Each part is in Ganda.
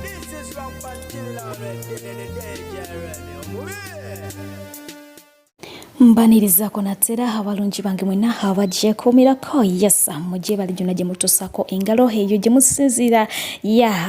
This is from Pantilla in the day, Mbanirizaako natera abalungi bange mwena abagyekomerako yesa mujye bali gyonna gye mutuusako engalo eyo gye musinziira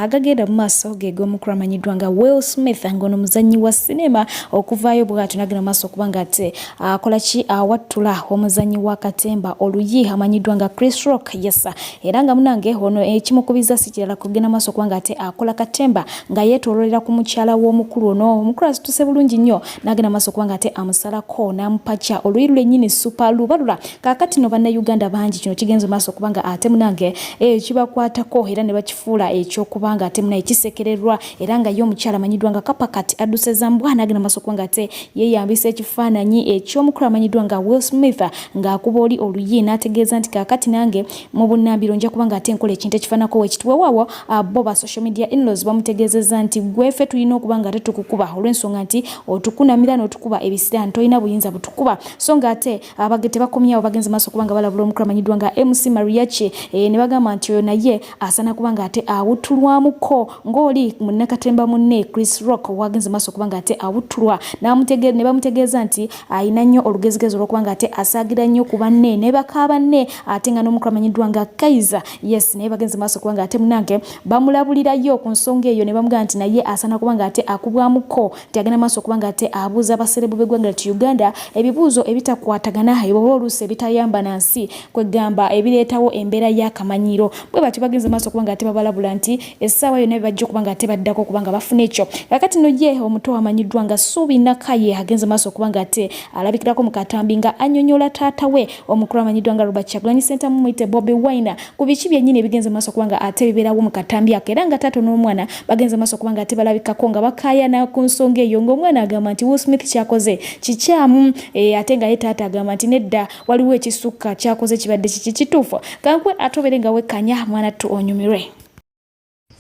agagenda mu maaso ge g'omukulu amanyiddwa nga Will Smith ng'ono muzannyi wa sinema okuvaayo bw'atyo n'agenda mu maaso okuba nga ate akola ki awattula omuzannyi wa katemba oluyi amanyiddwa nga Chris Rock yesa era nga munange ono ekimukubiza si kirala kugenda mu maaso okuba nga ate akola katemba nga yeetooloolera ku mukyala w'omukulu ono omukulu asituse bulungi nnyo n'agenda mu maaso okuba nga ate amusalako pacha oluyiru lenyini super lubalula kakati no bannayuganda bangi kino kigenze maaso kubanga ate munange kibakwatako era ne bakifuula ekyokubanga ate muna ekisekererwa era nga yo omukyala amanyiddwa nga kapakati adduseza mbwana agenda maaso kubanga ate yeyambisa ekifaananyi eky'omukulu amanyiddwa nga Will Smith ng'akuba oli oluyi n'ategeeza nti kakati nange mu bunnambiro nja kubanga ate nkola ekintu ekifaanako weekitwe waawo bo social media in-laws bamutegeezezza nti gweffe tulina okuba nga tetukukuba olw'ensonga nti otukunamira n'otukuba ebisira ntolina buyinza butukuba so nga ate abagete bakomyawo bagenze maaso kubanga balabula omukulu amanyiddwa nga MC Mariachi ne bagamba nti oyo naye asana kubanga ate awuttulwamuko ng'oli munnakatemba munne Chris Rock wagenze maaso kubanga ate awuttulwa ne bamutegeeza nti ayina nnyo olugezigezo olwokubanga ate asaagira nnyo ku banne ne bakaaba nne ate nga n'omukulu amanyiddwa nga Kaiza yes naye bagenze maaso kubanga ate munange bamulabulirayo ku nsonga eyo ne bamugamba nti naye asana kubanga ate akubwamuko tyagenda maaso kubanga ate abuuza abaserebu b'eggwanga ly'e Uganda ebibuuzo ebitakwatagana ebo oluusi ebitayamba nansi kwegamba ebireetawo embeera y'akamanyiro bwe batyo bagenze maaso kubanga ate babalabula nti essaawa yonna bajja okubanga ate baddako kubanga bafuna ekyo kakati no ye omuto amanyiddwa nga Suubi nakaye agenze maaso kubanga ate alabikirako mu katambi nga annyonnyola taata we omukulu amanyiddwa nga Robert Kyagulanyi Ssentamu muyite Bobi Wine ku biki byennyini ebigenze maaso kubanga ate bibeerawo mu katambi ako era nga taata n'omwana bagenze maaso kubanga ate balabikako nga bakaayana ku nsonga eyo ng'omwana agamba nti Will Smith kyakoze kikyamu ate nga ye taata agamba nti nedda waliwo ekisukka kyakoze kibadde kiki kituufu kankwe atobere nga wekkanya mwana tu onyumirwe.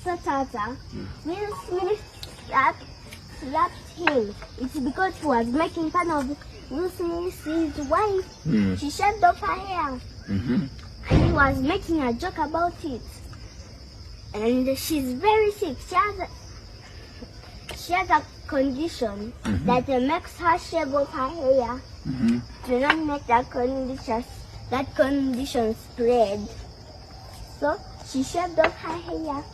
So Taata, Will Smith slapped him. It's because he was making fun of Will Smith's wife. She shaved off her hair. And he was making a joke about it. And she's very sick. She has a condition that makes her shave off her hair. Do not make that condition spread. So she shaved off her hair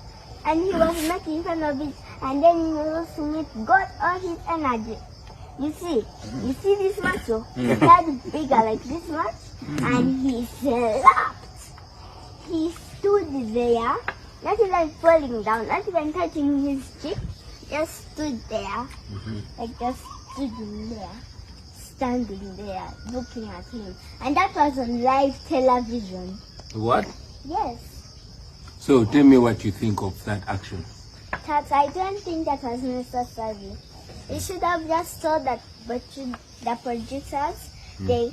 and he was making fun of it, and then Will Smith got all his energy. You see this muscle? That's bigger like this much, and he slapped. He stood there, not even falling down, not even touching his cheek, just stood there, like just stood there. Standing there looking at him, and that was on live television. What? Yes. So tell me what you think of that action. Taata, I don't think that was necessary. They should have just told that, but the producers, he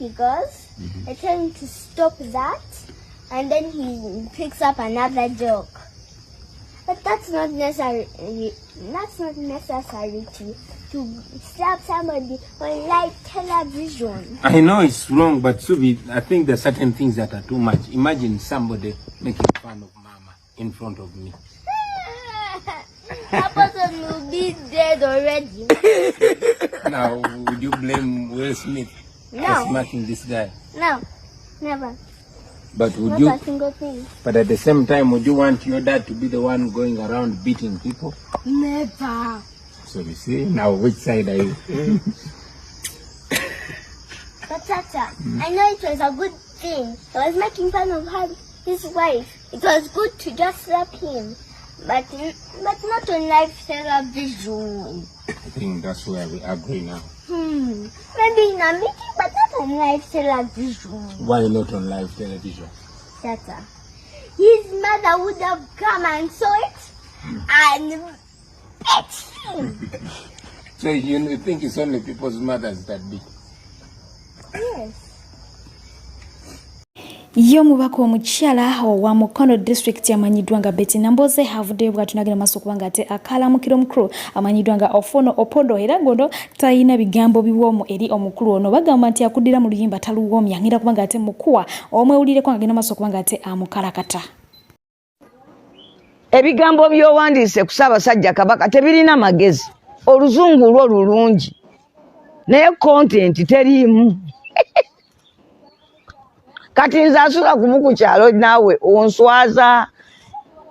goes, they tell him to stop that, and then he picks up another joke. But that's not necessary. That's not necessary to slap somebody on live television. I know it's wrong, but Suubi, I think there's certain things that are too much. Imagine somebody making fun of Mama in front of me. That person will be dead already. Now, would you blame Will Smith for smacking this guy? No, never. But would Not you? a single thing. But at the same time, would you want your dad to be the one going around beating people? Never. So you see, now which side are you? But Taata, I know it was a good thing. He was making fun of his wife. It was good to just slap him, but not on live television. I think that's where we agree now. Maybe in a meeting, but not on live television. Why not on live television? Taata, his mother would have come and saw it and beat him. So you think it's only people's mothers that beat? Yes. Yo mubaka omukyala wa Mukono district amanyiddwa nga Namboze havuddeyo bw'atyo n'agenda maaso kubanga ate akaalamukira omukulu amanyiddwa nga ofwono opondo era ngono talina bigambo biwoomu eri omukulu ono bagamba nti akuddira mu luyimba taluwoomya ngira kubanga ate mukuwa omwewulireko ng'agenda maaso kubanga ate amukalakata. ebigambo by'owandiise ku Ssaabasajja Kabaka tebirina magezi oluzungu lwo lulungi naye content teriimu kati nze asula kumu ku kyalo naawe onswaza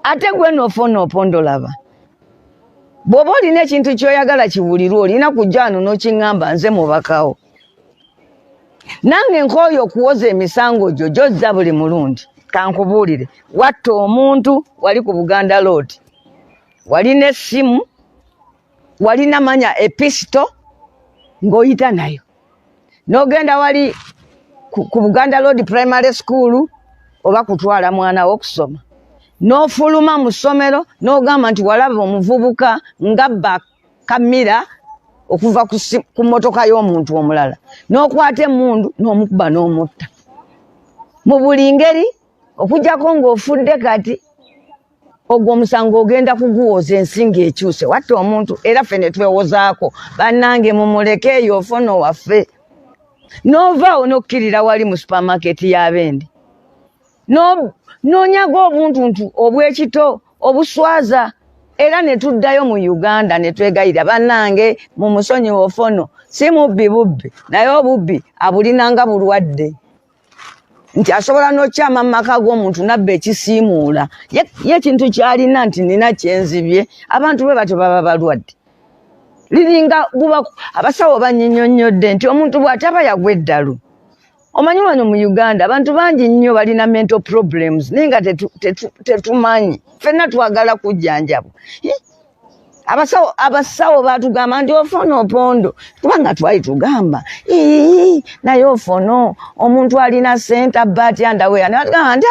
ate gwe n'ofoono laba bw'oba olina ekintu ky'oyagala kiwulirwa olina kujja wano n'okiŋŋamba nze mubakawo nange nkooyo okuwoza emisango gyo gyozza buli mulundi kankubuulire watta omuntu wali ku Buganda Road walina essimu walina manya episito ng'oyita nayo n'ogenda wali ku Buganda Road Primary School oba kutwala mwana wo okusoma n'ofuluma mu ssomero n'ogamba nti walaba omuvubuka ng'abba kamera okuva ku mmotoka y'omuntu omulala n'okwata emmundu n'omukuba n'omutta mu buli ngeri okujjako ng'ofudde kati ogwo omusango ogenda kuguwoza ensinga ekyuse watta omuntu era ffe ne twewozaako bannange mumuleke eyo ofoono waffe n'ovaawo n'okkirira wali mu supamaketi y'abendi n'onyaga obuntuntu obw'ekito obuswaza era ne tuddayo mu Uganda ne twegayira bannange mu musonyi ofoono si mubbi bubbi naye obubbi abulinanga bulwadde nti asobola n'okyama mu maka g'omuntu nabba ekisiimuula ye ekintu kyalina nti nina kyenzibye abantu be batyo baba balwadde liringa buba abasawo banyinyonnyodde nti omuntu bw'ataba yagwa eddalu omanyi wano mu Uganda abantu bangi nnyo balina mental problems naye nga tetumanyi ffenna twagala kujjanjabwa abasawo batugamba nti ofoono opondo kubanga twali tugamba naye ofoono omuntu alina sente abba atya ndaweya natugamba nti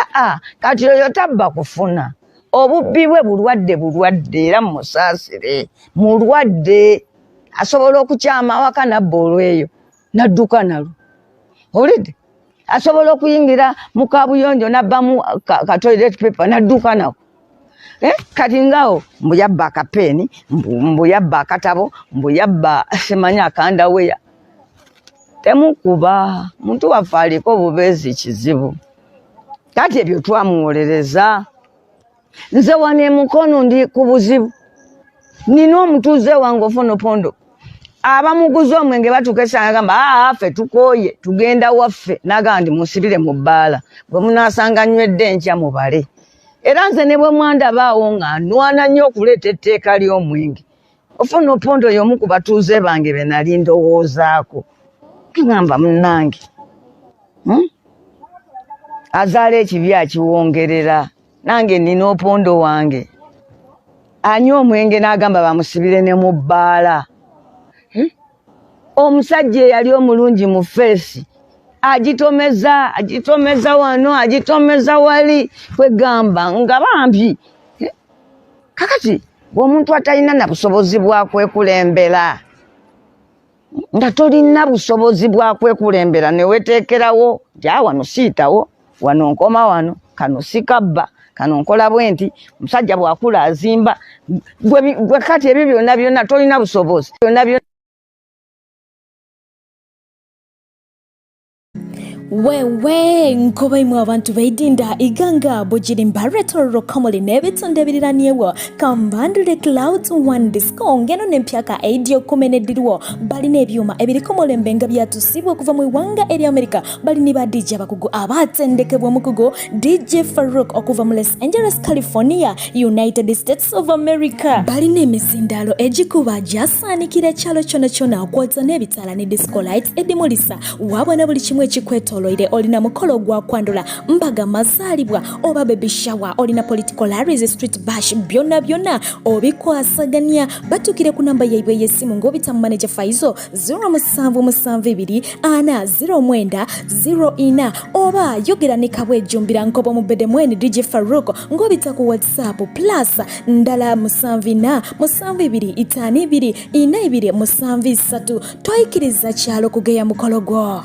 kati oyo tabba kufuna obubbi bwe bulwadde era mumusaasire mulwadde asobola okukyama awaka nabba olweyo nadduka nalo olidde asobola okuyingira mu kabuyonjo nabbamu ka toilet paper nadduka nawo kati ngaawo mbu yabba akapeeni mbu yabba akatabo mbu yabba simanyi akandaweya temukuba muntu waffe aliko bubeezi kizibu kati ebyo twamuwolereza nze wano emukono ndi ku buzibu nina omutuuze wange ofoonopondo abamuguza omwenge batukesa agamba ffe tukooye tugenda waffe nagamba ndi musibire mu bbaala bwe munaasanga nywedde enkya mubale era nze ne bwe mwandabaawo nga nwana nnyo okuleeta etteeka ly'omwenge ofoonopondo y'omu ku batuuze bange be nali ndowoozaako ngamba munnange azaala ekibi akiwongerera nange nina opondo wange anywa omwenge n'agamba bamusibire ne mu bbaala omusajja eyali omulungi mu feesi agitomeza wano agitomeza wali kwegamba nga bambi kakati omuntu atalina na busobozi bwa kwekulembera nga tolina busobozi bwa kwekulembera ne weteekerawo nti wano siitawo wano nkoma wano kano sikabba kano nkola bwenti omusajja bw'akula azimba gwe kati ebyo byonna tolina busobozi wewe nkobaimu abantu baidinda iganga bojirimba retoro komoli nebitonde biriraniyewo kambandule clouds one disco ngeno nempyaka aidio kumenediruwo balina ebyuma ebiriko mulembenga byatusibwa kuva mu Iwanga eri America balini ba DJ abakugu abatendekebwa mukugu DJ Farouk okuva mu Los Angeles California United States of America balina emizindalo ejikuba jasanikira kyalo kyona okwoza nebitala ne disco lights edimulisa wabona buli kimwe ekikweto olina mukolo gwa kwandula mbaga mazalibwa oba baby shower olina political rallies street bash byonna obikwasaganya batukire ku namba yaibwe yesimu ngobita manager Faizo 072409 oba yogera ne kabwe jumbira nkobo mu bedemweni DJ Farouk ngobita ku WhatsApp plus ndala musanvina musanvibiri itani biri ina ibiri musanvi 3 toikiriza kyalo kugeya mukolo gwo